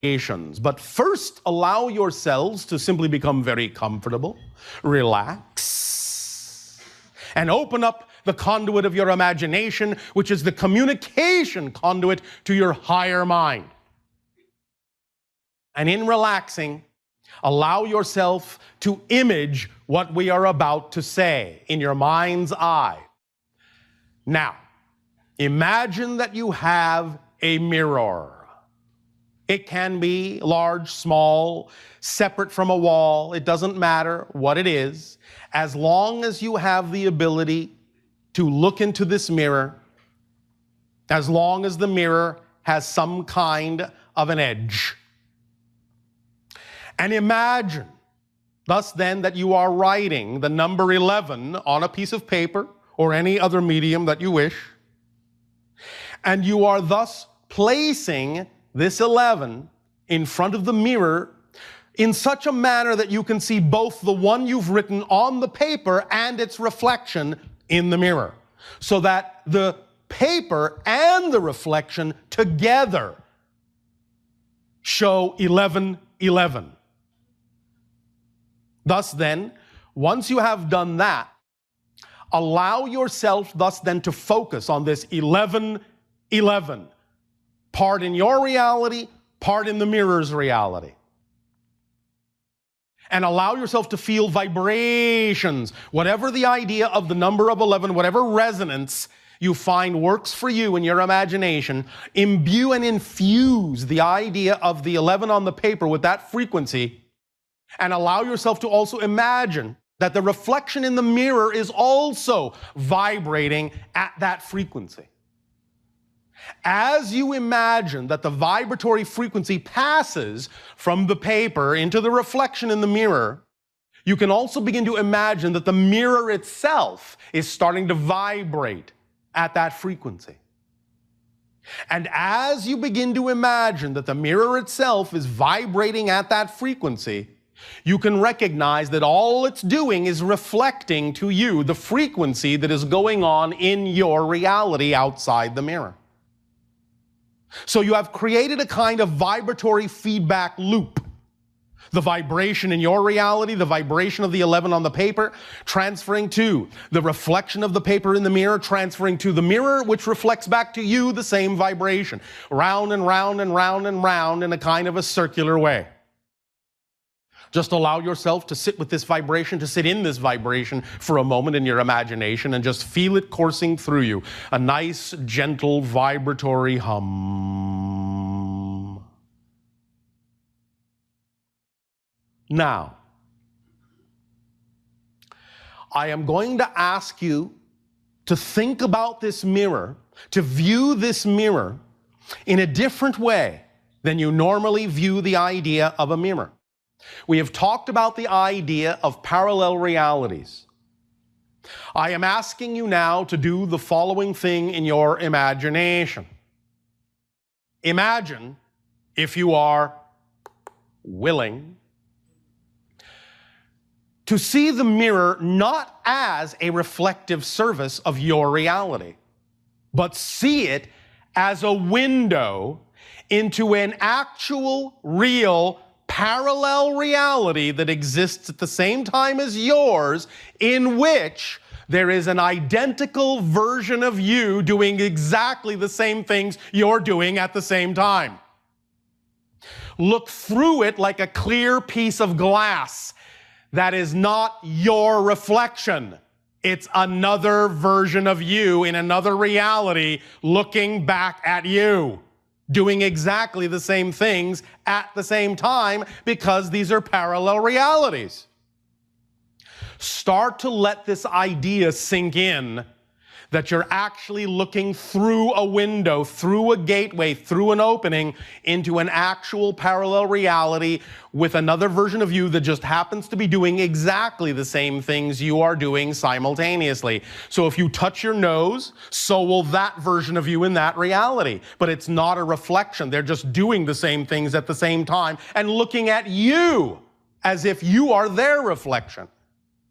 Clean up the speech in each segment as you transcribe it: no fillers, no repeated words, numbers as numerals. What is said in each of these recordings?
But first, allow yourselves to simply become very comfortable, relax, and open up the conduit of your imagination, which is the communication conduit to your higher mind. And in relaxing, allow yourself to image what we are about to say in your mind's eye. Now, imagine that you have a mirror. It can be large, small, separate from a wall. It doesn't matter what it is, as long as you have the ability to look into this mirror, as long as the mirror has some kind of an edge. And imagine, thus then, that you are writing the number 11 on a piece of paper or any other medium that you wish, and you are thus placing this 11 in front of the mirror in such a manner that you can see both the one you've written on the paper and its reflection in the mirror, so that the paper and the reflection together show 1111. Thus then, once you have done that, allow yourself thus then to focus on this 1111. Part in your reality, part in the mirror's reality. And allow yourself to feel vibrations, whatever the idea of the number of 11, whatever resonance you find works for you in your imagination, imbue and infuse the idea of the 11 on the paper with that frequency, and allow yourself to also imagine that the reflection in the mirror is also vibrating at that frequency. As you imagine that the vibratory frequency passes from the paper into the reflection in the mirror, you can also begin to imagine that the mirror itself is starting to vibrate at that frequency. And as you begin to imagine that the mirror itself is vibrating at that frequency, you can recognize that all it's doing is reflecting to you the frequency that is going on in your reality outside the mirror. So you have created a kind of vibratory feedback loop. The vibration in your reality, the vibration of the 11 on the paper, transferring to the reflection of the paper in the mirror, transferring to the mirror, which reflects back to you the same vibration. Round and round and round and round in a kind of a circular way. Just allow yourself to sit with this vibration, to sit in this vibration for a moment in your imagination and just feel it coursing through you. A nice, gentle, vibratory hum. Now, I am going to ask you to think about this mirror, to view this mirror in a different way than you normally view the idea of a mirror. We have talked about the idea of parallel realities. I am asking you now to do the following thing in your imagination. Imagine, if you are willing, to see the mirror not as a reflective service of your reality, but see it as a window into an actual, real, parallel reality that exists at the same time as yours, in which there is an identical version of you doing exactly the same things you're doing at the same time. Look through it like a clear piece of glass that is not your reflection. It's another version of you in another reality looking back at you, doing exactly the same things at the same time, because these are parallel realities. Start to let this idea sink in, that you're actually looking through a window, through a gateway, through an opening into an actual parallel reality with another version of you that just happens to be doing exactly the same things you are doing simultaneously. So if you touch your nose, so will that version of you in that reality. But it's not a reflection. They're just doing the same things at the same time and looking at you as if you are their reflection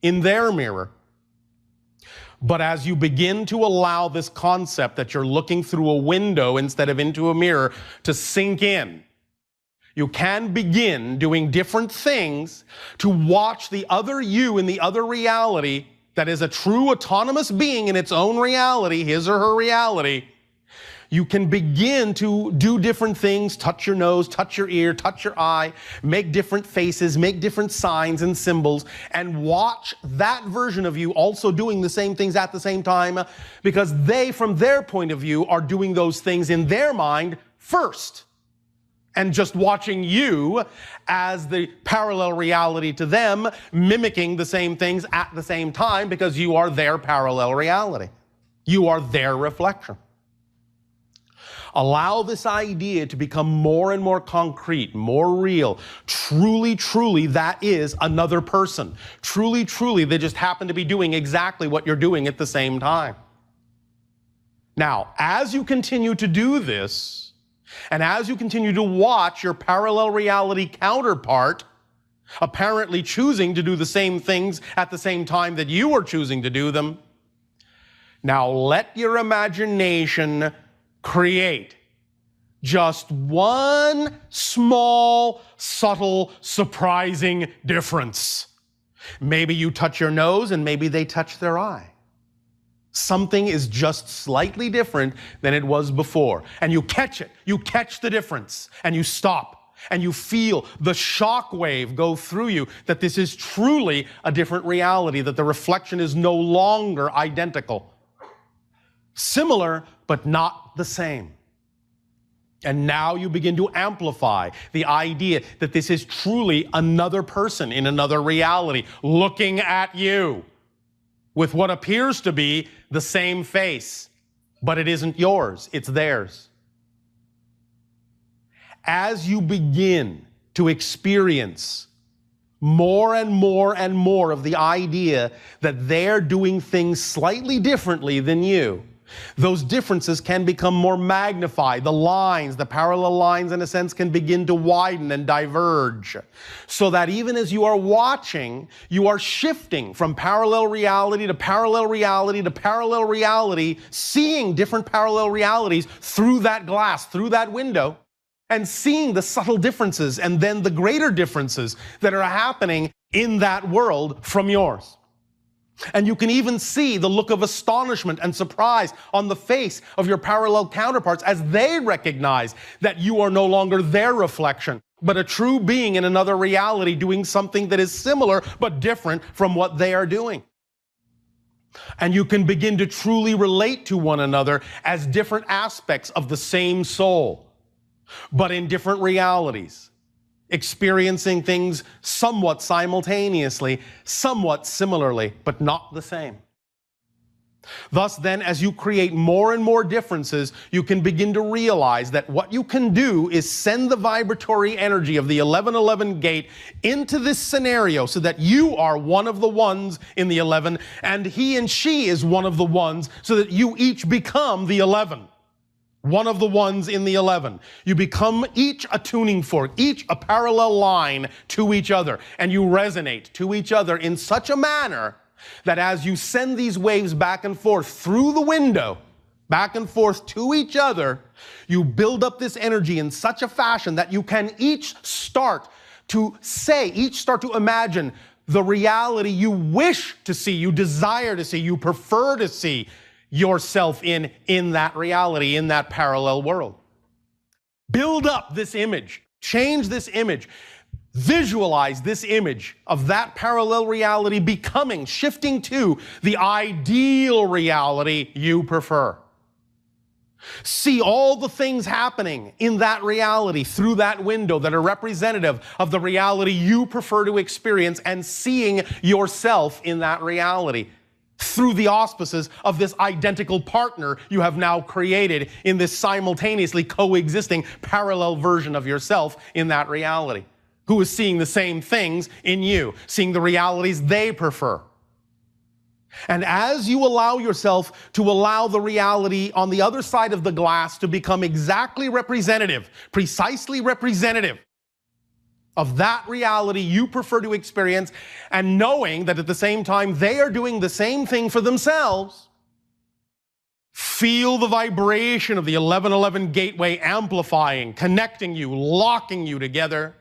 in their mirror. But as you begin to allow this concept that you're looking through a window instead of into a mirror to sink in, you can begin doing different things to watch the other you in the other reality that is a true autonomous being in its own reality, his or her reality. You can begin to do different things, touch your nose, touch your ear, touch your eye, make different faces, make different signs and symbols, and watch that version of you also doing the same things at the same time, because they, from their point of view, are doing those things in their mind first. And just watching you as the parallel reality to them, mimicking the same things at the same time, because you are their parallel reality. You are their reflection. Allow this idea to become more and more concrete, more real. Truly, truly, that is another person. Truly, truly, they just happen to be doing exactly what you're doing at the same time. Now, as you continue to do this, and as you continue to watch your parallel reality counterpart apparently choosing to do the same things at the same time that you are choosing to do them, now let your imagination create just one small, subtle, surprising difference. Maybe you touch your nose and maybe they touch their eye. Something is just slightly different than it was before. And you catch it. You catch the difference and you stop and you feel the shock wave go through you that this is truly a different reality, that the reflection is no longer identical. Similar, but not the same. And now you begin to amplify the idea that this is truly another person in another reality looking at you with what appears to be the same face, but it isn't yours, it's theirs. As you begin to experience more and more and more of the idea that they're doing things slightly differently than you, those differences can become more magnified. The lines, the parallel lines in a sense, can begin to widen and diverge. So that even as you are watching, you are shifting from parallel reality to parallel reality to parallel reality, seeing different parallel realities through that glass, through that window, and seeing the subtle differences and then the greater differences that are happening in that world from yours. And you can even see the look of astonishment and surprise on the face of your parallel counterparts as they recognize that you are no longer their reflection, but a true being in another reality doing something that is similar but different from what they are doing. And you can begin to truly relate to one another as different aspects of the same soul, but in different realities, experiencing things somewhat simultaneously, somewhat similarly, but not the same. Thus then, as you create more and more differences, you can begin to realize that what you can do is send the vibratory energy of the 1111 gate into this scenario so that you are one of the ones in the 11 and he and she is one of the ones, so that you each become the 11. One of the ones in the 11. You become each a tuning fork, each a parallel line to each other, and you resonate to each other in such a manner that as you send these waves back and forth through the window, back and forth to each other, you build up this energy in such a fashion that you can each start to imagine the reality you wish to see, you desire to see, you prefer to see yourself in that reality, in that parallel world. Build up this image, change this image, visualize this image of that parallel reality becoming, shifting to the ideal reality you prefer. See all the things happening in that reality through that window that are representative of the reality you prefer to experience, and seeing yourself in that reality through the auspices of this identical partner you have now created in this simultaneously coexisting parallel version of yourself in that reality, who is seeing the same things in you, seeing the realities they prefer. And as you allow yourself to allow the reality on the other side of the glass to become exactly representative, precisely representative of that reality you prefer to experience, and knowing that at the same time they are doing the same thing for themselves, Feel the vibration of the 1111 gateway amplifying, connecting you, locking you together.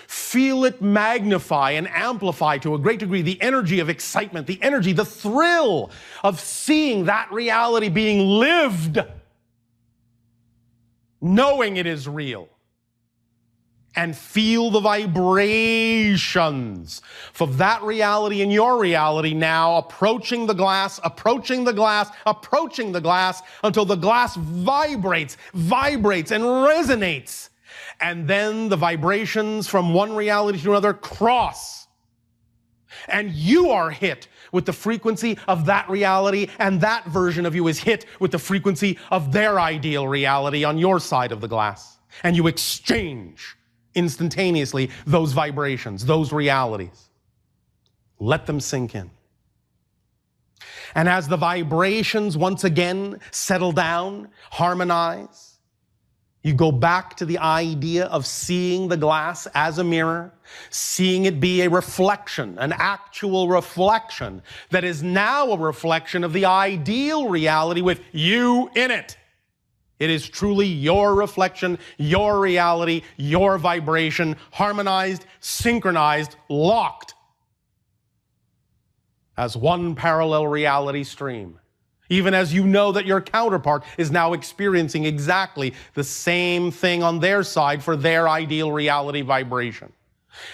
Feel it magnify and amplify to a great degree the energy of excitement, the energy, the thrill of seeing that reality being lived, knowing it is real. And feel the vibrations for that reality and your reality now approaching the glass, approaching the glass, approaching the glass until the glass vibrates and resonates. And then the vibrations from one reality to another cross. And you are hit with the frequency of that reality, and that version of you is hit with the frequency of their ideal reality on your side of the glass. And you exchange instantaneously those vibrations, those realities. Let them sink in. And as the vibrations once again settle down, harmonize, you go back to the idea of seeing the glass as a mirror, seeing it be a reflection, an actual reflection that is now a reflection of the ideal reality with you in it. It is truly your reflection, your reality, your vibration, harmonized, synchronized, locked as one parallel reality stream. Even as you know that your counterpart is now experiencing exactly the same thing on their side for their ideal reality vibration.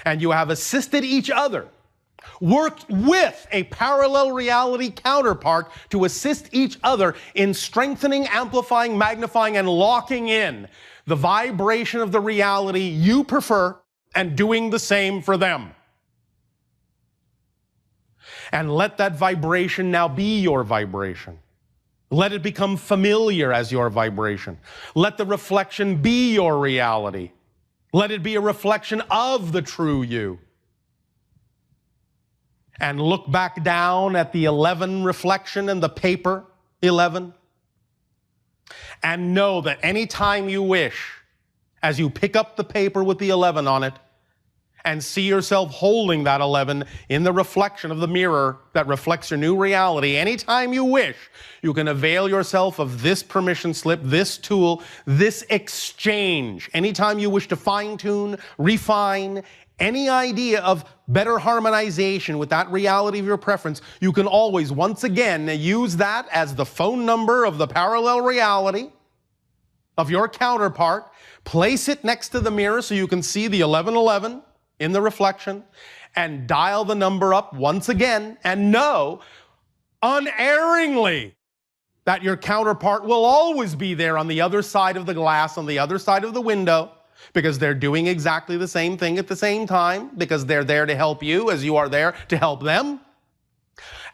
And you have assisted each other, worked with a parallel reality counterpart to assist each other in strengthening, amplifying, magnifying, and locking in the vibration of the reality you prefer and doing the same for them. And let that vibration now be your vibration. Let it become familiar as your vibration. Let the reflection be your reality. Let it be a reflection of the true you. And look back down at the 11 reflection and the paper 11. And know that anytime you wish, as you pick up the paper with the 11 on it, and see yourself holding that 11 in the reflection of the mirror that reflects your new reality, anytime you wish, you can avail yourself of this permission slip, this tool, this exchange. Anytime you wish to fine-tune, refine, any idea of better harmonization with that reality of your preference, you can always, once again, use that as the phone number of the parallel reality of your counterpart. Place it next to the mirror so you can see the 1111 in the reflection, and dial the number up once again, and know unerringly that your counterpart will always be there on the other side of the glass, on the other side of the window, because they're doing exactly the same thing at the same time, because they're there to help you as you are there to help them.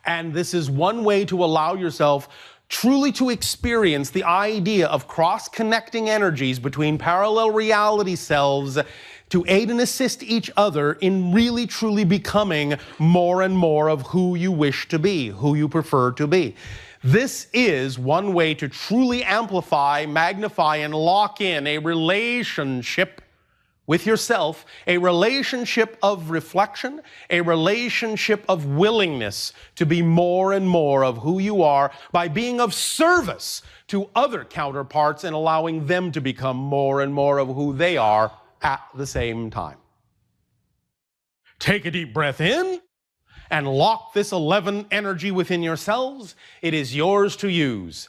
And this is one way to allow yourself truly to experience the idea of cross-connecting energies between parallel reality selves to aid and assist each other in really truly becoming more and more of who you wish to be, who you prefer to be. This is one way to truly amplify, magnify, and lock in a relationship with yourself, a relationship of reflection, a relationship of willingness to be more and more of who you are by being of service to other counterparts and allowing them to become more and more of who they are at the same time. Take a deep breath in and lock this 11 energy within yourselves. It is yours to use.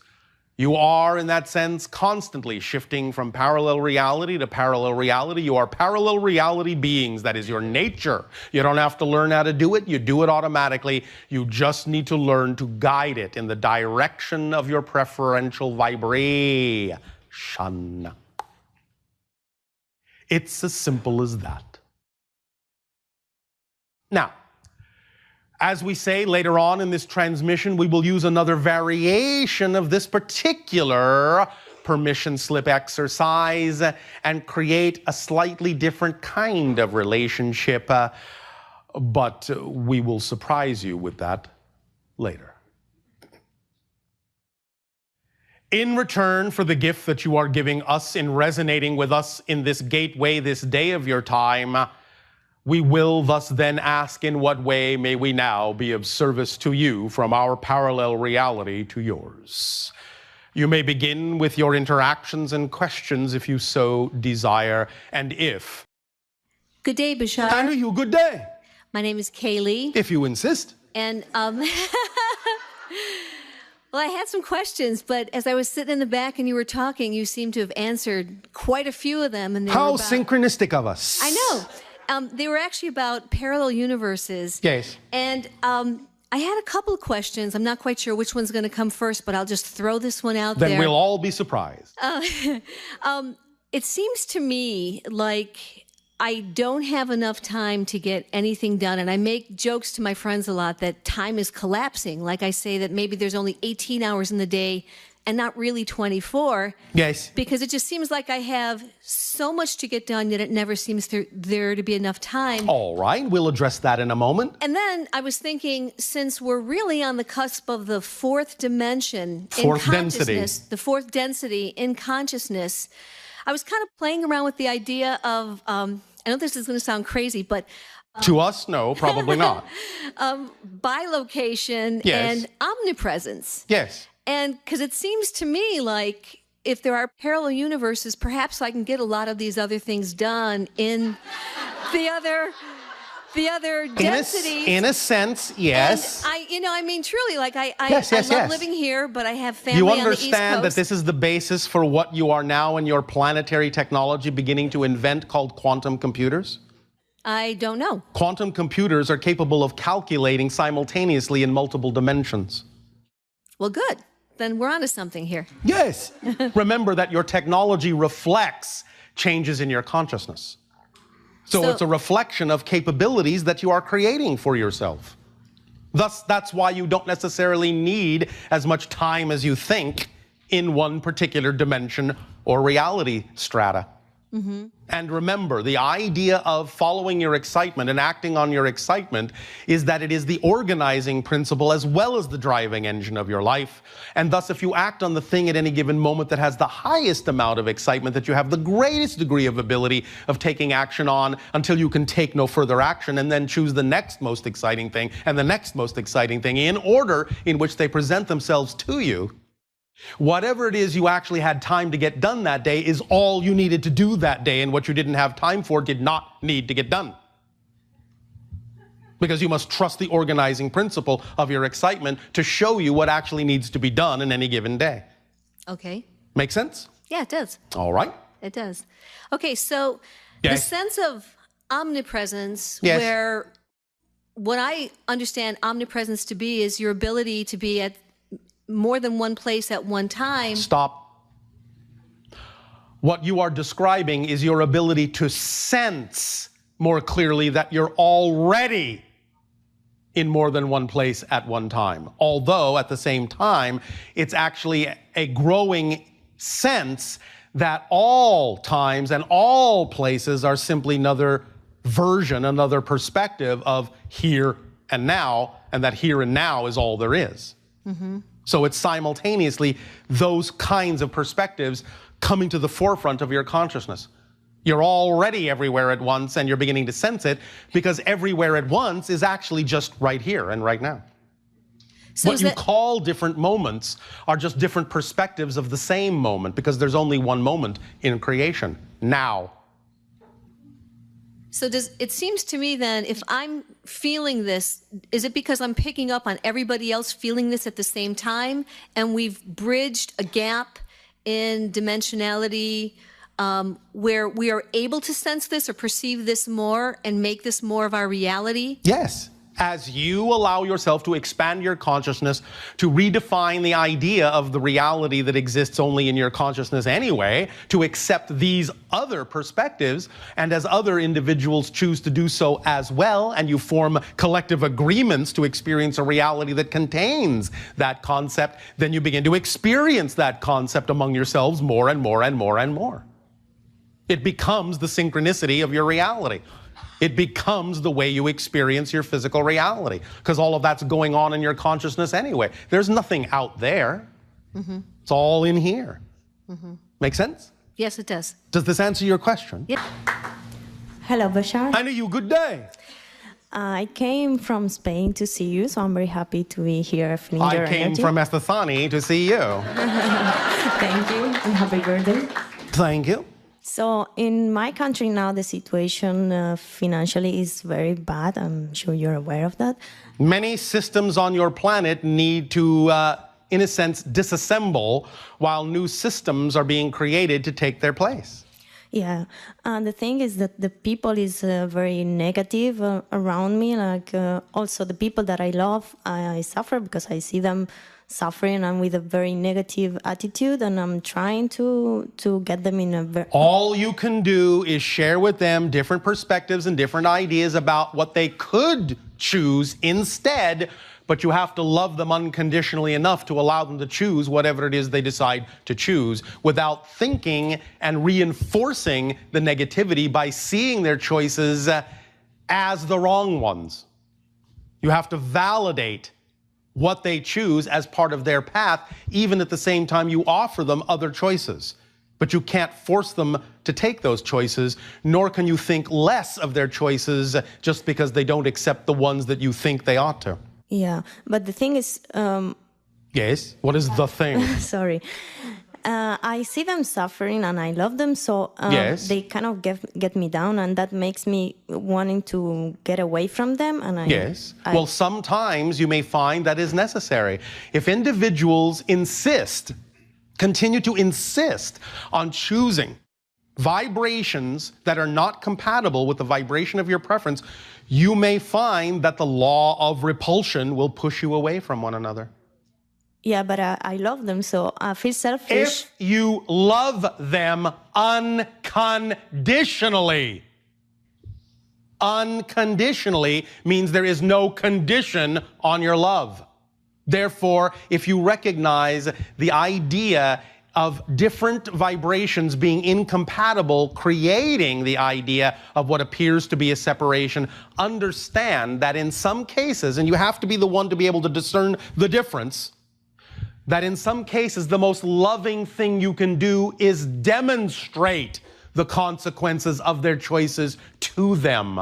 You are, in that sense, constantly shifting from parallel reality to parallel reality. You are parallel reality beings. That is your nature. You don't have to learn how to do it. You do it automatically. You just need to learn to guide it in the direction of your preferential vibration. It's as simple as that. Now, as we say later on in this transmission, we will use another variation of this particular permission slip exercise and create a slightly different kind of relationship, but we will surprise you with that later. In return for the gift that you are giving us in resonating with us in this gateway, this day of your time, we will thus then ask, in what way may we now be of service to you from our parallel reality to yours? You may begin with your interactions and questions if you so desire, and if... Good day, Bashar. And you, good day. My name is Kaylee. If you insist. And, well, I had some questions, but as I was sitting in the back and you were talking, you seemed to have answered quite a few of them. And they How were about, synchronistic of us. I know. They were actually about parallel universes. Yes. And I had a couple of questions. I'm not quite sure which one's going to come first, but I'll just throw this one out there. Then we'll all be surprised. It seems to me like I don't have enough time to get anything done. And I make jokes to my friends a lot that time is collapsing. Like I say that maybe there's only 18 hours in the day and not really 24. Yes. Because it just seems like I have so much to get done, yet it never seems there to be enough time. All right, we'll address that in a moment. And then I was thinking, since we're really on the cusp of the fourth dimension Fourth in density. consciousness, the fourth density in consciousness, I was kind of playing around with the idea of, I know this is going to sound crazy, but... To us, no, probably not. Bilocation Yes. and omnipresence. Yes. And because it seems to me like if there are parallel universes, perhaps I can get a lot of these other things done in the other densities. In a sense, yes. And I mean, truly, like I Yes, love living here, but I have family You on the East understand that Coast. this is the basis for what you are now in your planetary technology beginning to invent called quantum computers? I don't know. Quantum computers are capable of calculating simultaneously in multiple dimensions. Well, good. Then we're onto something here. Yes. Remember that your technology reflects changes in your consciousness. So it's a reflection of capabilities that you are creating for yourself. Thus, that's why you don't necessarily need as much time as you think in one particular dimension or reality strata. Mm-hmm. And remember, the idea of following your excitement and acting on your excitement is that it is the organizing principle as well as the driving engine of your life. And thus, if you act on the thing at any given moment that has the highest amount of excitement, that you have the greatest degree of ability of taking action on until you can take no further action and then choose the next most exciting thing and the next most exciting thing in order in which they present themselves to you, whatever it is you actually had time to get done that day is all you needed to do that day, and what you didn't have time for did not need to get done. Because you must trust the organizing principle of your excitement to show you what actually needs to be done in any given day. Okay. Make sense? Yeah, it does. All right. It does. Okay, so Yes. the sense of omnipresence, Yes. where what I understand omnipresence to be is your ability to be at more than one place at one time. Stop. What you are describing is your ability to sense more clearly that you're already in more than one place at one time. Although at the same time, it's actually a growing sense that all times and all places are simply another version, another perspective of here and now, and that here and now is all there is. Mm-hmm. So it's simultaneously those kinds of perspectives coming to the forefront of your consciousness. You're already everywhere at once, and you're beginning to sense it because everywhere at once is actually just right here and right now. So what you call different moments are just different perspectives of the same moment, because there's only one moment in creation, now. So it seems to me then, if I'm feeling this, is it because I'm picking up on everybody else feeling this at the same time, and we've bridged a gap in dimensionality where we are able to sense this or perceive this more and make this more of our reality? Yes. As you allow yourself to expand your consciousness, to redefine the idea of the reality that exists only in your consciousness anyway, to accept these other perspectives, and as other individuals choose to do so as well, and you form collective agreements to experience a reality that contains that concept, then you begin to experience that concept among yourselves more and more and more and more. It becomes the synchronicity of your reality. It becomes the way you experience your physical reality, because all of that's going on in your consciousness anyway. There's nothing out there. Mm-hmm. It's all in here. Mm-hmm. Make sense? Yes, it does. Does this answer your question? Yeah. Hello, Bashar. I know you. Good day. I came from Spain to see you, so I'm very happy to be here feeling your I came energy. from Esthasani to see you. Thank you, and happy birthday. Thank you. So in my country now, the situation financially is very bad. I'm sure you're aware of that. Many systems on your planet need to, in a sense, disassemble while new systems are being created to take their place. Yeah, the thing is that the people is very negative around me. Like also the people that I love, I suffer because I see them suffering and with a very negative attitude, and I'm trying to get them in a very... All you can do is share with them different perspectives and different ideas about what they could choose instead, but you have to love them unconditionally enough to allow them to choose whatever it is they decide to choose without thinking and reinforcing the negativity by seeing their choices as the wrong ones. You have to validate what they choose as part of their path, even at the same time you offer them other choices. But you can't force them to take those choices, nor can you think less of their choices just because they don't accept the ones that you think they ought to. Yeah, but the thing is... Yes? What is the thing? Sorry. I see them suffering and I love them, so Yes. they kind of get me down, and that makes me wanting to get away from them. And Yes. Well, sometimes you may find that is necessary. If individuals continue to insist on choosing vibrations that are not compatible with the vibration of your preference, you may find that the law of repulsion will push you away from one another. Yeah, but I love them, so I feel selfish. If you love them unconditionally means there is no condition on your love. Therefore, if you recognize the idea of different vibrations being incompatible, creating the idea of what appears to be a separation, understand that in some cases, and you have to be the one to be able to discern the difference, that in some cases the most loving thing you can do is demonstrate the consequences of their choices to them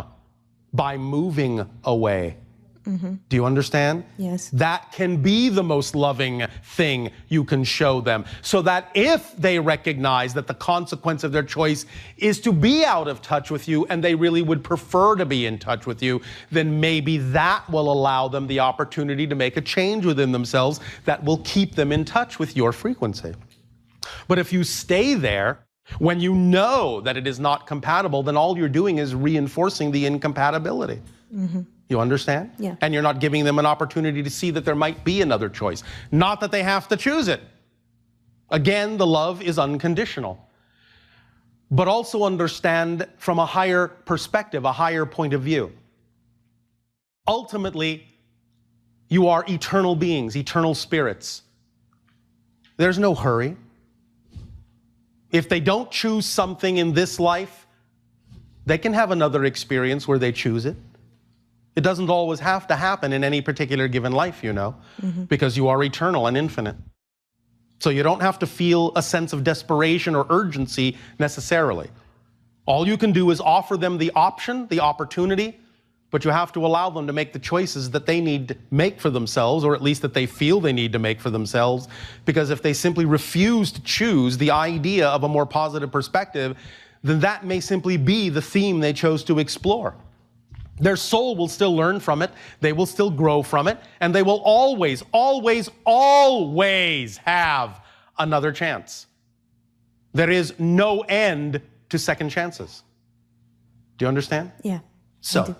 by moving away. Mm-hmm. Do you understand? Yes. That can be the most loving thing you can show them, so that if they recognize that the consequence of their choice is to be out of touch with you and they really would prefer to be in touch with you, then maybe that will allow them the opportunity to make a change within themselves that will keep them in touch with your frequency. But if you stay there when you know that it is not compatible, then all you're doing is reinforcing the incompatibility. Mm-hmm. You understand? Yeah. And you're not giving them an opportunity to see that there might be another choice. Not that they have to choose it. Again, the love is unconditional. But also understand from a higher perspective, a higher point of view. Ultimately, you are eternal beings, eternal spirits. There's no hurry. If they don't choose something in this life, they can have another experience where they choose it. It doesn't always have to happen in any particular given life, you know, because you are eternal and infinite. So you don't have to feel a sense of desperation or urgency necessarily. All you can do is offer them the option, the opportunity, but you have to allow them to make the choices that they need to make for themselves, or at least that they feel they need to make for themselves, because if they simply refuse to choose the idea of a more positive perspective, then that may simply be the theme they chose to explore. Their soul will still learn from it, they will still grow from it, and they will always, always, always have another chance. There is no end to second chances. Do you understand? Yeah. So,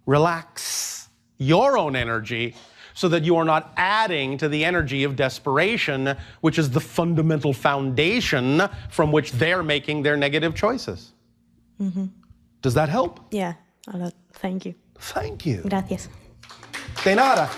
relax your own energy so that you are not adding to the energy of desperation, which is the fundamental foundation from which they're making their negative choices. Mm-hmm. Does that help? Yeah, a lot. Thank you. Thank you. Gracias. De nada.